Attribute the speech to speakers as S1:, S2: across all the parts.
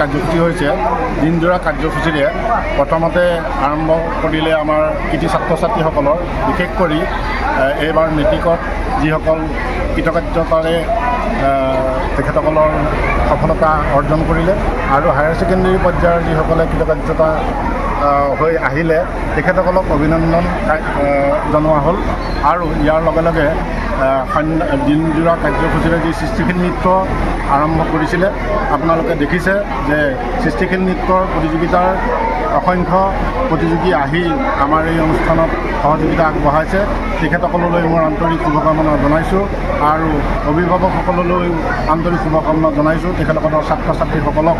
S1: কাৰ্যসূচী হৈছে দিনজোৰা কাৰ্যসূচীৰে প্ৰথমতে আৰম্ভ কৰিলে আমাৰ কৃতি ছাত্ৰ ছাত্ৰীসকলৰ বিশেষ কৰি এইবাৰ মেট্ৰিকত যিসকল কৃতকাৰ্যতাৰে তেখেতসকলৰ সফলতা অৰ্জন কৰিলে আৰু হায়াৰ ছেকেণ্ডেৰী পৰ্যায়ৰ যিসকলে কৃতকাৰ্যতা হৈ আহিলে তেখেতসকলক অভিনন্দন জনোৱা হ'ল আৰু ইয়াৰ লগে লগে দিনজোৰা কাৰ্যসূচীৰে যি সৃষ্টিশীল নৃত্য আৰম্ভ কৰিছিলে আপোনালোকে দেখিছে যে সৃষ্টিশীল নৃত্যৰ প্ৰতিযোগিতাৰ অসংখ্য প্ৰতিযোগী আহি আমাৰ এই অনুষ্ঠানত সহযোগিতা আগবঢ়াইছে তেখেতসকললৈ মোৰ আন্তৰিক শুভকামনা জনাইছোঁ আৰু অভিভাৱকসকললৈ আন্তৰিক শুভকামনা জনাইছোঁ তেখেতসকলৰ ছাত্ৰ ছাত্ৰীসকলক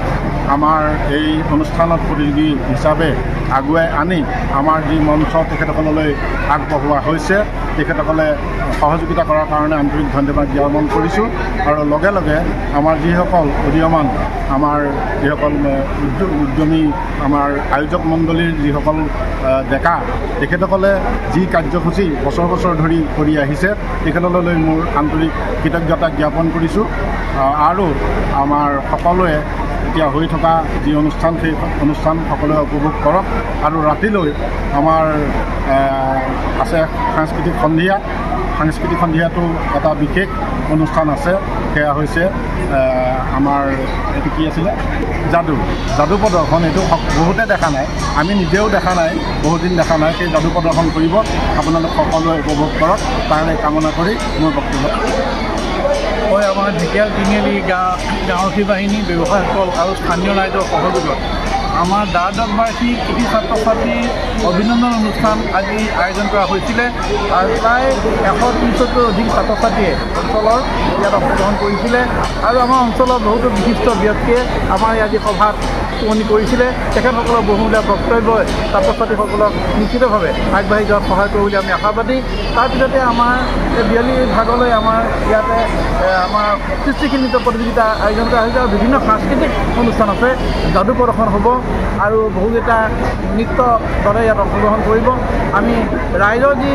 S1: আমাৰ এই অনুষ্ঠানত প্ৰতিযোগী হিচাপে আগুৱাই আনি আমাৰ যি মঞ্চ তেখেতসকললৈ আগবঢ়োৱা হৈছে তেখেতসকলে সহযোগিতা কৰাৰ কাৰণে আন্তৰিক ধন্যবাদ জ্ঞাপন কৰিছোঁ আৰু লগে লগে আমাৰ যিসকল উদীয়মান আমাৰ যিসকল উদ্যমী আমাৰ আয়োজক মণ্ডলীৰ যিসকল ডেকা তেখেতসকলে যি কাৰ্যসূচী বছৰ বছৰ ধৰি কৰি আহিছে তেখেতলৈ মোৰ আন্তৰিক কৃতজ্ঞতা জ্ঞাপন কৰিছোঁ আৰু আমাৰ সকলোৱে এতিয়া হৈ থকা যি অনুষ্ঠান সেই অনুষ্ঠান সকলোৱে উপভোগ কৰক আৰু ৰাতিলৈ আমাৰ আছে সাংস্কৃতিক সন্ধিয়াটো এটা বিশেষ অনুষ্ঠান আছে সেয়া হৈছে আমাৰ এইটো কি আছিলে যাদু প্ৰদৰ্শন এইটো বহুতে দেখা নাই আমি নিজেও দেখা নাই বহুদিন দেখা নাই সেই যাদু প্ৰদৰ্শন কৰিব আপোনালোক সকলোৱে উপভোগ কৰক তাৰে কামনা কৰি মোৰ বক্তব্য
S2: হয় আমাৰ ঢেকীয়াল তিনিআলি গাঁৱৰক্ষী বাহিনী ব্যৱসায়ীসকল আৰু স্থানীয় ৰাইজৰ সহযোগত আমাৰ দ্বাদশ বাৰ্ষিক কৃতি ছাত্ৰ ছাত্ৰীৰ অভিনন্দন অনুষ্ঠান আজি আয়োজন কৰা হৈছিলে আৰু প্ৰায় 130তকৈ অধিক ছাত্ৰ ছাত্ৰীয়ে অঞ্চলৰ ইয়াত অংশগ্ৰহণ কৰিছিলে আৰু আমাৰ অঞ্চলৰ বহুতো বিশিষ্ট ব্যক্তিয়ে আমাৰ আজি সভাত শুৱনি কৰিছিলে তেখেতসকলৰ বহুমূলীয়া বক্তব্যই ছাত্ৰ ছাত্ৰীসকলক নিশ্চিতভাৱে আগবাঢ়ি যোৱাত সহায় কৰিব বুলি আমি আশাবাদী তাৰপিছতে আমাৰ এই 42 ভাগলৈ আমাৰ ইয়াতে আমাৰ সৃষ্টিশীল নৃত্য প্ৰতিযোগিতা আয়োজন কৰা হৈছে আৰু বিভিন্ন সাংস্কৃতিক অনুষ্ঠান আছে যাদু প্ৰদৰ্শন হ'ব আৰু বহুকেইটা নৃত্য দলে ইয়াত অংশগ্ৰহণ কৰিব আমি ৰাইজৰ যি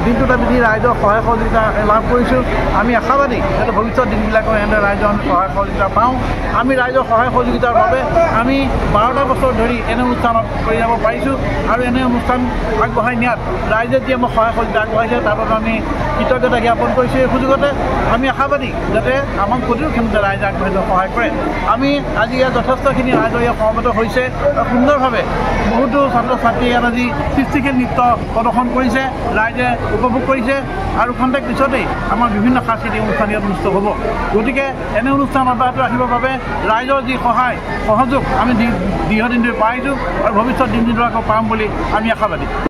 S2: দিনটোত আমি যি ৰাইজৰ সহায় সহযোগিতা লাভ কৰিছোঁ আমি আশাবাদী যাতে ভৱিষ্যত দিনবিলাকৰ এনেদৰে ৰাইজৰ আমি সহায় সহযোগিতা পাওঁ আমি ৰাইজৰ সহায় সহযোগিতাৰ বাবে আমি 12টা বছৰ ধৰি এনে অনুষ্ঠানত কৰি যাব পাৰিছোঁ আৰু এনে অনুষ্ঠান আগবঢ়াই নিয়াত ৰাইজে যি আমাক সহায় সহযোগিতা আগবঢ়াইছে তাৰ বাবে আমি কৃতজ্ঞতা জ্ঞাপন কৰিছোঁ এই সুযোগতে আমি আশাবাদী যাতে আমাক প্ৰতিটো ক্ষেত্ৰতে ৰাইজে আগবঢ়াই যোৱাত সহায় কৰে আমি আজি ইয়াত যথেষ্টখিনি ৰাইজৰ ইয়াত সমবেত হৈছে সুন্দৰভাৱে বহুতো ছাত্ৰ ছাত্ৰীয়ে ইয়াত আজি সৃষ্টিশীল নৃত্য প্ৰদৰ্শন কৰিছে ৰাইজে উপভোগ কৰিছে আৰু খন্তেক পিছতেই আমাৰ বিভিন্ন সাংস্কৃতিক অনুষ্ঠান ইয়াত অনুষ্ঠিত হ'ব গতিকে এনে অনুষ্ঠান অব্যাহত ৰাখিবৰ বাবে ৰাইজৰ যি সহযোগ আমি দীৰ্ঘদিন ধৰি পাইছোঁ আৰু ভৱিষ্যত দিনটো আকৌ পাম বুলি আমি আশাবাদী